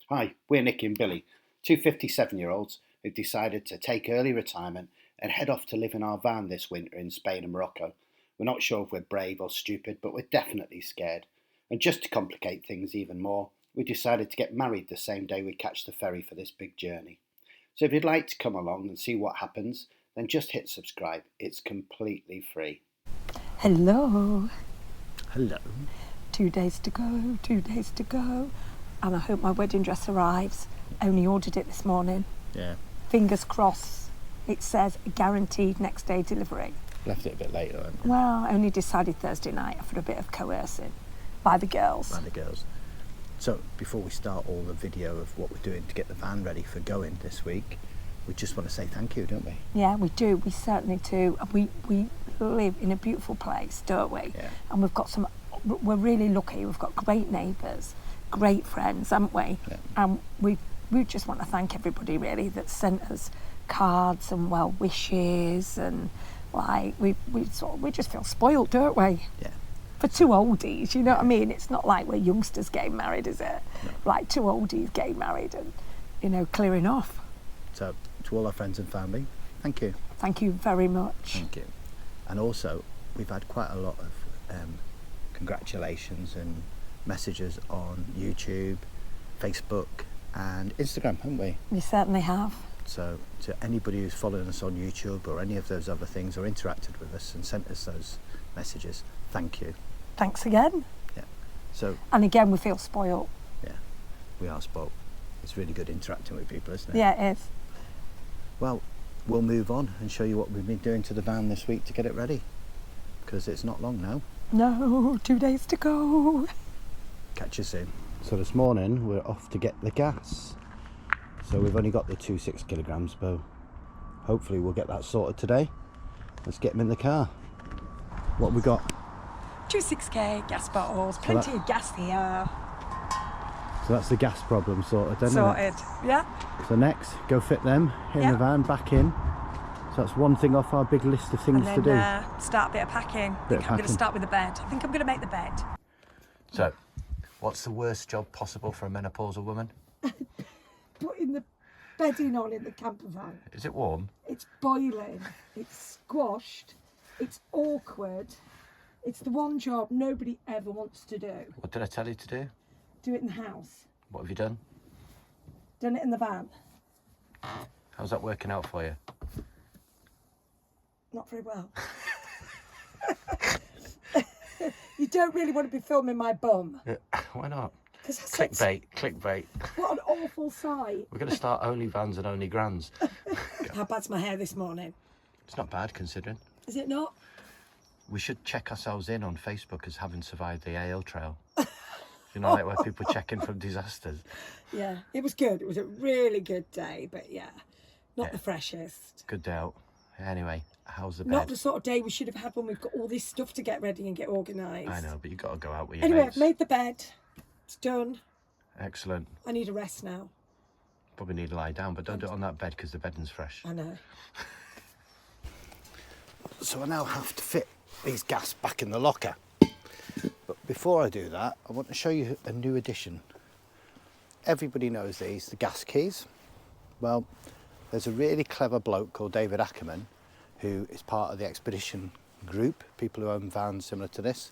Hi, we're Nikki and Billy, two 57-year-olds who've decided to take early retirement and head off to live in our van this winter in Spain and Morocco. We're not sure if we're brave or stupid, but we're definitely scared. And just to complicate things even more, we decided to get married the same day we catch the ferry for this big journey. So if you'd like to come along and see what happens, then just hit subscribe. It's completely free. Hello. Hello. 2 days to go, 2 days to go. And I hope my wedding dress arrives. Only ordered it this morning. Yeah. Fingers crossed. It says guaranteed next day delivery. Left it a bit later, haven't you? Well, I only decided Thursday night after a bit of coercing by the girls. By the girls. So before we start all the video of what we're doing to get the van ready for going this week, we just want to say thank you, don't we? Yeah, we do. We certainly do. And we live in a beautiful place, don't we? Yeah. And we're really lucky. We've got great neighbours, great friends, haven't we? Yeah. And we just want to thank everybody really that sent us cards and well wishes, and like we just feel spoiled, don't we? Yeah. For two oldies, you know what I mean? It's not like we're youngsters getting married, is it? No. Like two oldies getting married and, you know, clearing off. So to all our friends and family, thank you. Thank you very much. Thank you. And also, we've had quite a lot of congratulations and messages on YouTube, Facebook and Instagram, haven't we? You certainly have. So to anybody who's following us on YouTube or any of those other things or interacted with us and sent us those messages, thank you. Thanks again. Yeah. So And again, we feel spoiled. yeah, we are spoke. It's really good interacting with people, isn't it? Yeah, it is. Well, we'll move on and show you what we've been doing to the van this week to get it ready, because it's not long now. No, 2 days to go. Catch you soon. So this morning we're off to get the gas. So we've only got the 2 6 kilograms, but hopefully we'll get that sorted today. Let's get them in the car. What have we got? 2 6K gas bottles, plenty of gas here. So that's the gas problem sorted then, isn't it? Sorted, yeah. So next, go fit them in Yeah. the van, back in. So that's one thing off our big list of things And to do. then start a bit of packing. Bit of I'm going to packing. start with the bed. I think I'm going to make the bed. So, what's the worst job possible for a menopausal woman? Putting the bedding on in the camper van. Is it warm? It's boiling. It's squashed. It's awkward. It's the one job nobody ever wants to do. What did I tell you to do? Do it in the house. What have you done? Done it in the van. How's that working out for you? Not very well. You don't really want to be filming my bum. Why not? Because Clickbait. What an awful sight. We're going to start only vans and only grands. How bad's my hair this morning? It's not bad considering. Is it not? We should check ourselves in on Facebook as having survived the AO trail. You know, like where people check in from disasters. Yeah, it was good. It was a really good day, but yeah, not the freshest. Good day out. Anyway, how's the bed? Not the sort of day we should have had when we've got all this stuff to get ready and get organised. I know, but you've got to go out with your Anyway, mates. I've made the bed. It's done. Excellent. I need a rest now. Probably need to lie down, but don't do it on that bed because the bedding's fresh. I know. So I now have to fit these gas back in the locker. But before I do that, I want to show you a new addition. Everybody knows these, the gas keys. Well, there's a really clever bloke called David Ackerman who is part of the expedition group, people who own vans similar to this.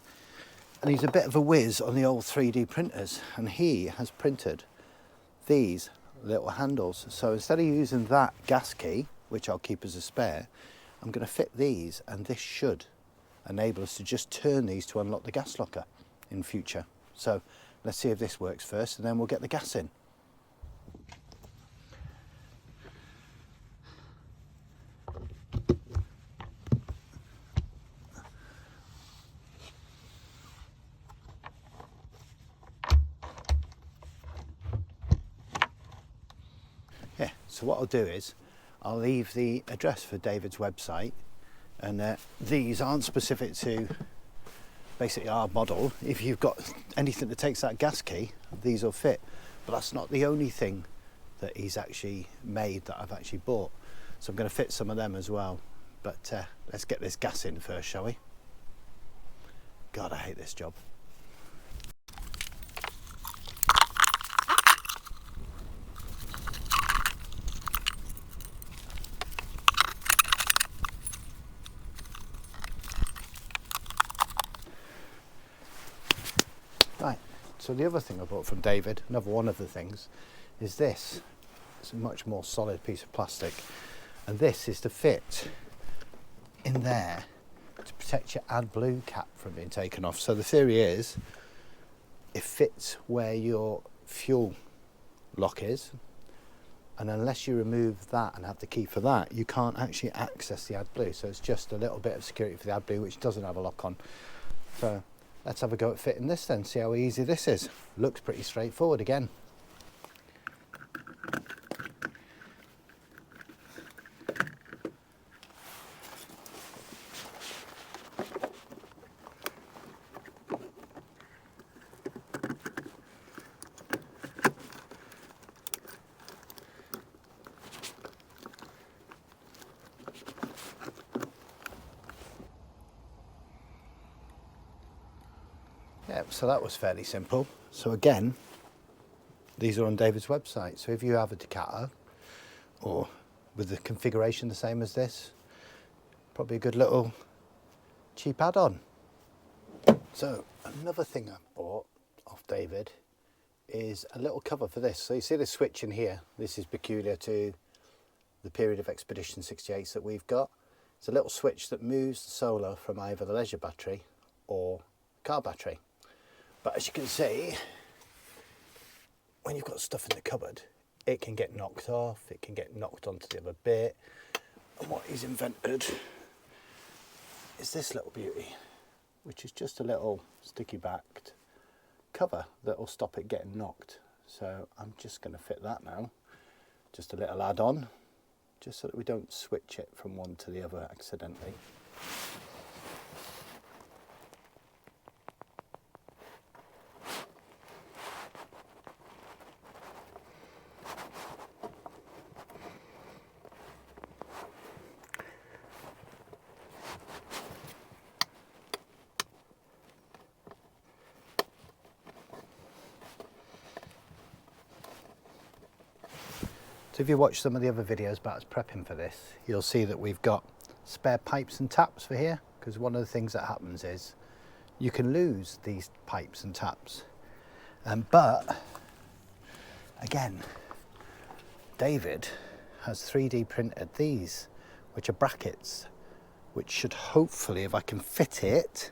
And he's a bit of a whiz on the old 3D printers, and he has printed these little handles. So instead of using that gas key, which I'll keep as a spare, I'm going to fit these, and this should enable us to just turn these to unlock the gas locker in future. So let's see if this works first, and then we'll get the gas in. Yeah, so what I'll do is I'll leave the address for David's website, and these aren't specific to basically our model. If you've got anything that takes that gas key, these will fit, but that's not the only thing that he's actually made that I've actually bought. So I'm going to fit some of them as well, but let's get this gas in first, shall we? God, I hate this job. So the other thing I bought from David, another one of the things, is this. It's a much more solid piece of plastic, and this is to fit in there to protect your AdBlue cap from being taken off. So the theory is it fits where your fuel lock is, and unless you remove that and have the key for that, you can't actually access the AdBlue. So it's just a little bit of security for the AdBlue, which doesn't have a lock on. So let's have a go at fitting this then, see how easy this is. Looks pretty straightforward again. Yeah, so that was fairly simple. So again, these are on David's website. So if you have a Ducato, or with the configuration the same as this, probably a good little cheap add-on. So another thing I bought off David is a little cover for this. So you see the switch in here. This is peculiar to the period of Expedition 68s that we've got. It's a little switch that moves the solar from either the leisure battery or car battery. But as you can see, when you've got stuff in the cupboard, it can get knocked off, it can get knocked onto the other bit. And what he's invented is this little beauty, which is just a little sticky backed cover that will stop it getting knocked. So I'm just going to fit that now, just a little add-on, just so that we don't switch it from one to the other accidentally. So if you watch some of the other videos about us prepping for this, you'll see that we've got spare pipes and taps for here, because one of the things that happens is you can lose these pipes and taps. But again, David has 3D printed these, which are brackets, which should hopefully, if I can fit it,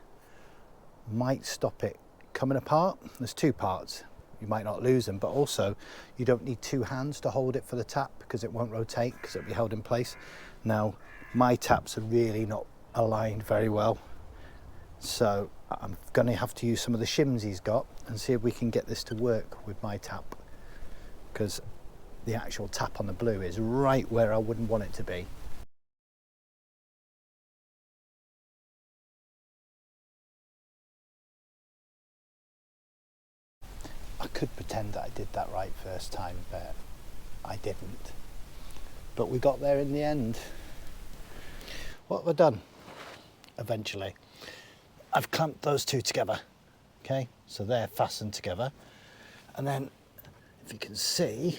might stop it coming apart. There's two parts. You might not lose them, but also you don't need two hands to hold it for the tap because it won't rotate because it'll be held in place. Now, my taps are really not aligned very well, so I'm going to have to use some of the shims he's got and see if we can get this to work with my tap, because the actual tap on the blue is right where I wouldn't want it to be. I could pretend that I did that right first time, but I didn't. But we got there in the end. What have I done? Eventually, I've clamped those two together. Okay, so they're fastened together. And then, if you can see,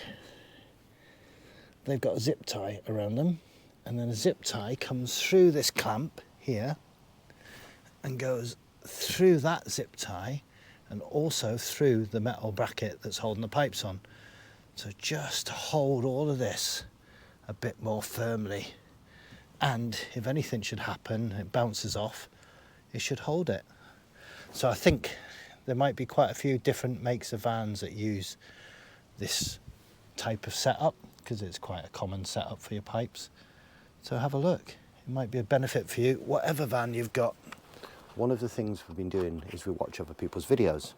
they've got a zip tie around them. And then a zip tie comes through this clamp here and goes through that zip tie and also through the metal bracket that's holding the pipes on. So just to hold all of this a bit more firmly, and if anything should happen, it bounces off, it should hold it. So I think there might be quite a few different makes of vans that use this type of setup, because it's quite a common setup for your pipes. So have a look. It might be a benefit for you, whatever van you've got. One of the things we've been doing is we watch other people's videos,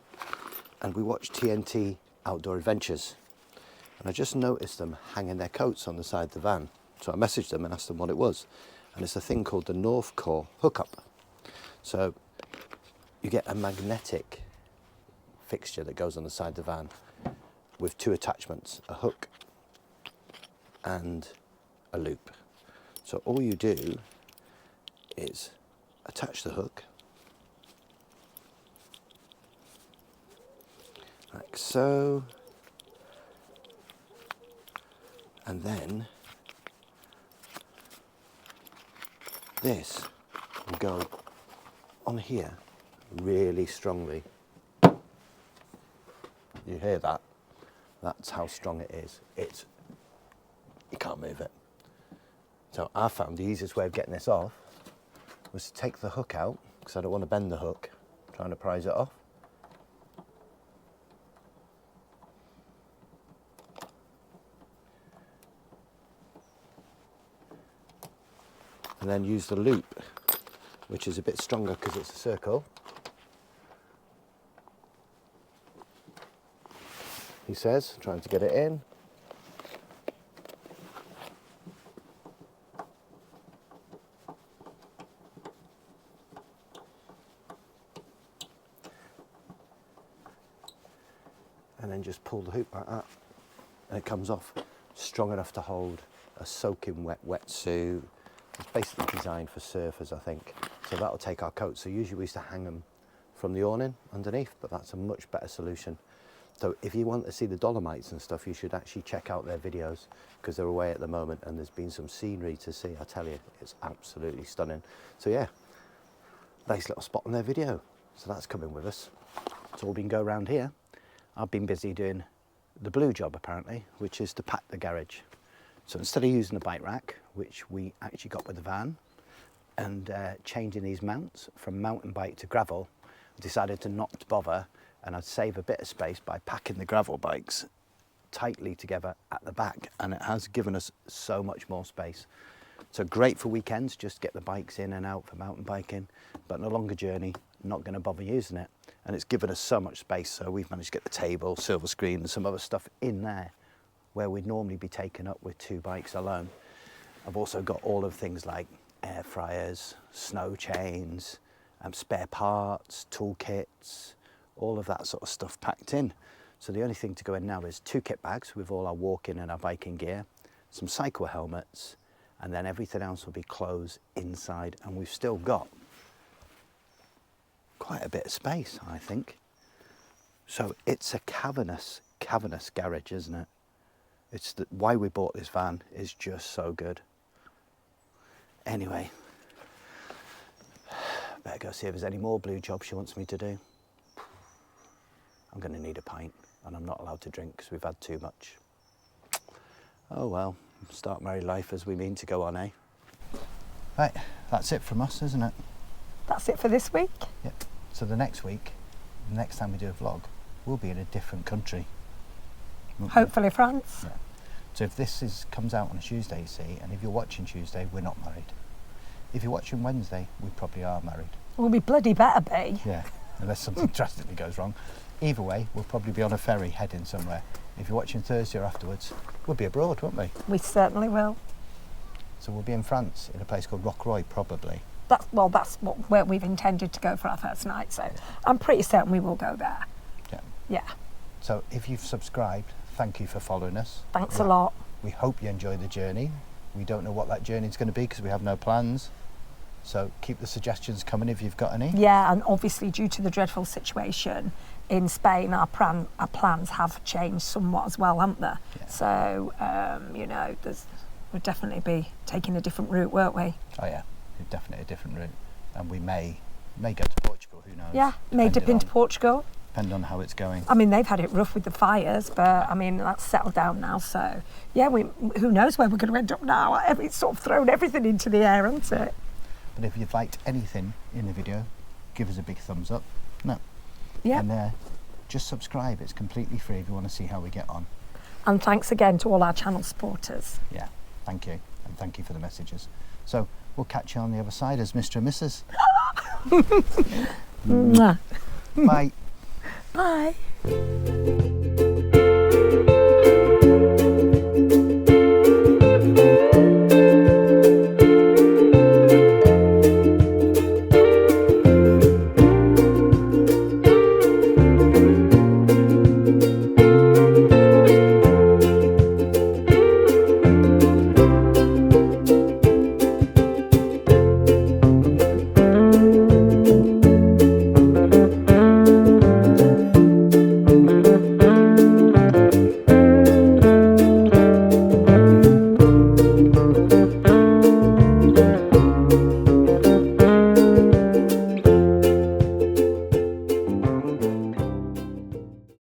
and we watch TNT Outdoor Adventures, and I just noticed them hanging their coats on the side of the van. So I messaged them and asked them what it was, and it's a thing called the Northcore Hook Up. So you get a magnetic fixture that goes on the side of the van with two attachments, a hook and a loop. So all you do is attach the hook like so, and then this will go on here really strongly. You hear that? That's how strong it is. You can't move it. So I found the easiest way of getting this off was to take the hook out, because I don't want to bend the hook trying to prise it off. And then use the loop, which is a bit stronger because it's a circle. He says, trying to get it in. And then just pull the hoop like that, and it comes off strong enough to hold a soaking wet wetsuit. It's basically designed for surfers, I think. So that'll take our coats. So usually we used to hang them from the awning underneath, but that's a much better solution. So if you want to see the Dolomites and stuff, you should actually check out their videos, because they're away at the moment and there's been some scenery to see. I tell you, it's absolutely stunning. So yeah, nice little spot on their video. So that's coming with us. It's all been go around here. I've been busy doing the blue job apparently, which is to pack the garage. So instead of using the bike rack, which we actually got with the van, and changing these mounts from mountain bike to gravel, I decided to not bother, and I'd save a bit of space by packing the gravel bikes tightly together at the back, and it has given us so much more space. So great for weekends, just get the bikes in and out for mountain biking, but on a longer journey, not going to bother using it. And it's given us so much space, so we've managed to get the table, silver screen and some other stuff in there where we'd normally be taken up with 2 bikes alone. I've also got all of things like air fryers, snow chains, spare parts, toolkits, all of that sort of stuff packed in. So the only thing to go in now is 2 kit bags with all our walking and our biking gear, some cycle helmets, and then everything else will be clothes inside, and we've still got quite a bit of space, I think. So it's a cavernous garage, isn't it? It's why we bought this van is just so good. Anyway, better go see if there's any more blue jobs she wants me to do. I'm going to need a pint, and I'm not allowed to drink because we've had too much. Oh well, start married life as we mean to go on, eh? Right, that's it from us, isn't it? That's it for this week. Yep. So the next week, the next time we do a vlog, we'll be in a different country. Hopefully France. Yeah. So if this comes out on a Tuesday, you see, and if you're watching Tuesday, we're not married. If you're watching Wednesday, we probably are married. We'll be bloody better be. Yeah, unless something drastically goes wrong. Either way, we'll probably be on a ferry heading somewhere. If you're watching Thursday or afterwards, we'll be abroad, won't we? We certainly will. So we'll be in France, in a place called Rockroy, probably. That's where we've intended to go for our first night, so I'm pretty certain we will go there. Yeah. Yeah. So if you've subscribed, thank you for following us. Thanks a lot. We hope you enjoy the journey. We don't know what that journey is going to be because we have no plans. So keep the suggestions coming if you've got any. Yeah, and obviously due to the dreadful situation in Spain, our plans have changed somewhat as well, haven't they? Yeah. So, you know, we'll definitely be taking a different route, won't we? Oh yeah, definitely a different route. And we may go to Portugal, who knows? Yeah, may dip into Portugal. Depend on how it's going. I mean, they've had it rough with the fires, but I mean, that's settled down now. So, yeah, who knows where we're going to end up now? It's sort of thrown everything into the air, hasn't it? But if you've liked anything in the video, give us a big thumbs up. No. Yeah. And just subscribe. It's completely free if you want to see how we get on. And thanks again to all our channel supporters. Yeah, thank you. And thank you for the messages. So we'll catch you on the other side as Mr. and Mrs. Mwah. Bye. Bye.